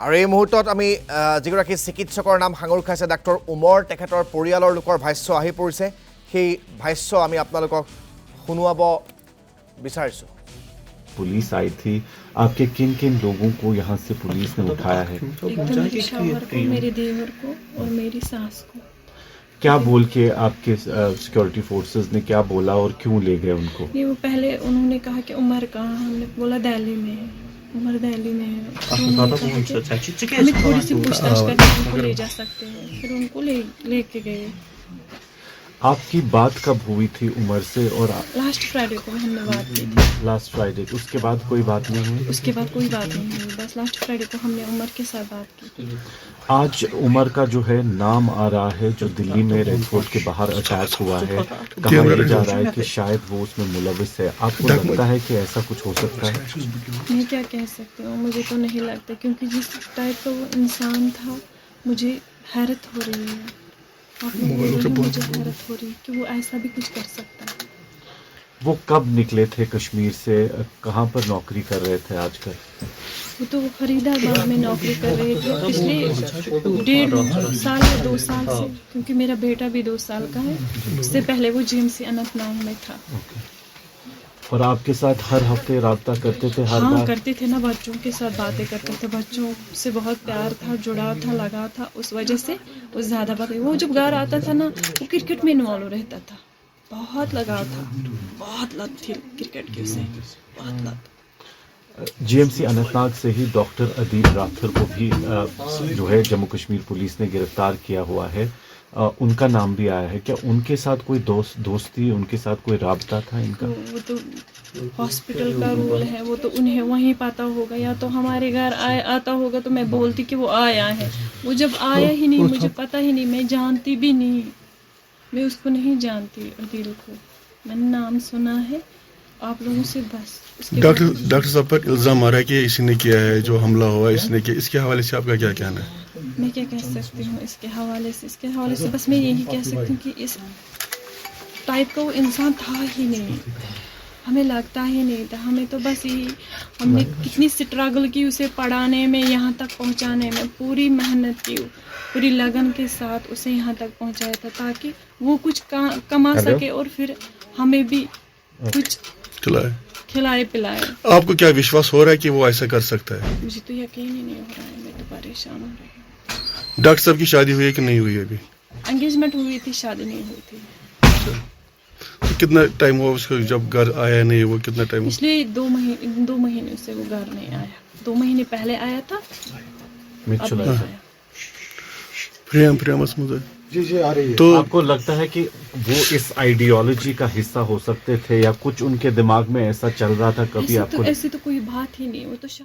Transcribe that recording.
আৰু এই মুহূৰ্তত আমি যিগৰাকী চিকিৎসকৰ নাম সাঙুৰ খাইছে ডাক্তৰ উমৰ তেখেতৰ পৰিয়ালৰ লোকৰ ভাষ্য আহি পৰিছে সেই ভাষ্য আমি আপোনালোকক শুনুৱাব বিচাৰিছো पुलिस आई थी आपके किन किन लोगों को यहाँ से पुलिस ने उठाया है एक तो मेरे शौहर को मेरे देवर को और मेरी सास को क्या बोल के आपके सिक्योरिटी फोर्सेस ने क्या बोला और क्यों ले गए उनको ये वो पहले उन्होंने कहा कि उमर कहाँ हमने बोला दिल्ली में है उमर दिल्ली में है हमें थोड़ी सी पूछताछ करके उनको ले जा सकते हैं फिर उनको लेके गए आपकी बात कब हुई थी उमर से और लास्ट फ्राइडे को हमने बात की थी लास्ट फ्राइडे उसके बाद कोई बात नहीं हुई उसके बाद कोई बात नहीं हुई बस लास्ट फ्राइडे को हमने उमर के साथ बात की आज उमर का जो है नाम आ रहा है जो दिल्ली में रेड फोर्ट के बाहर अटैक हुआ है कहा यह जा रहा है कि शायद वो उसमें मुलविस है आपको लगता है कि ऐसा कुछ हो सकता है मैं क्या कह सकती हूँ मुझे तो नहीं लगता क्योंकि जिस टाइप का वो इंसान था मुझे हैरत हो रही है आप लोग बोल रहे हैं, मुझे हैरत हो रही है कि वो ऐसा भी कुछ कर सकता है वो कब निकले थे कश्मीर से कहाँ पर नौकरी कर रहे थे आजकल वो तो फरीदाबाद में नौकरी कर रहे थे पिछले 1.5 साल या 2 साल से क्योंकि मेरा बेटा भी 2 साल का है उससे पहले वो जीएमसी अनंतनाग में था और आपके साथ हर हफ्ते राब्ता करते थे हर हाँ बार करते थे ना बच्चों के साथ बातें करते थे बच्चों से बहुत प्यार था जुड़ाव था लगाव था उस वजह से वो ज़्यादा बात वो जब घर आता था ना वो क्रिकेट में इन्वॉल्व रहता था बहुत लगाव था बहुत लत थी क्रिकेट की उसे बहुत लत जीएमसी अनंतनाग से ही डॉक्टर अदील राठौर को भी जो है जम्मू कश्मीर पुलिस ने गिरफ्तार किया हुआ है उनका नाम भी आया है क्या उनके साथ कोई दोस्ती उनके साथ कोई राब्ता था इनका वो तो हॉस्पिटल का रूल है वो तो उन्हें वहीं पता होगा या तो हमारे घर आता होगा तो मैं बोलती कि वो आया है वो जब आया ही नहीं मुझे पता ही नहीं मैं जानती भी नहीं मैं उसको नहीं जानती अदील को मैंने नाम सुना है आप लोगों से बस डॉक्टर साहब पर इल्ज़ाम आ रहा है कि इसी ने किया है जो हमला हुआ इसने किया इसके हवाले से आपका क्या कहना है मैं क्या कह सकती हूँ इसके हवाले से बस मैं यही कह सकती हूँ कि इस टाइप का वो इंसान था ही नहीं हमें लगता ही नहीं था हमें तो बस यही हमने कितनी स्ट्रगल की उसे पढ़ाने में यहाँ तक पहुँचाने में पूरी मेहनत की पूरी लगन के साथ उसे यहाँ तक पहुँचाया था ताकि वो कुछ कमा सके और फिर हमें भी कुछ खिलाए पिलाए आपको क्या विश्वास हो रहा है कि वो ऐसा कर सकता है मुझे तो यकीन ही नहीं हो रहा है मैं तो परेशान हो रही हूँ डॉक्टर साहब की शादी हुई है कि नहीं हुई है अभी एंगेजमेंट हुई थी शादी नहीं हुई थी तो कितना टाइम हुआ उसको जब घर आया नहीं वो कितना टाइम पिछले 2 महीने से वो घर नहीं आया 2 महीने पहले आया था अब नहीं आया प्रियम जी आ रही है तो आपको लगता है कि वो इस आइडियोलॉजी का हिस्सा हो सकते थे या कुछ उनके दिमाग में ऐसा चल रहा था कभी आपको ऐसे तो कोई बात ही नहीं वो तो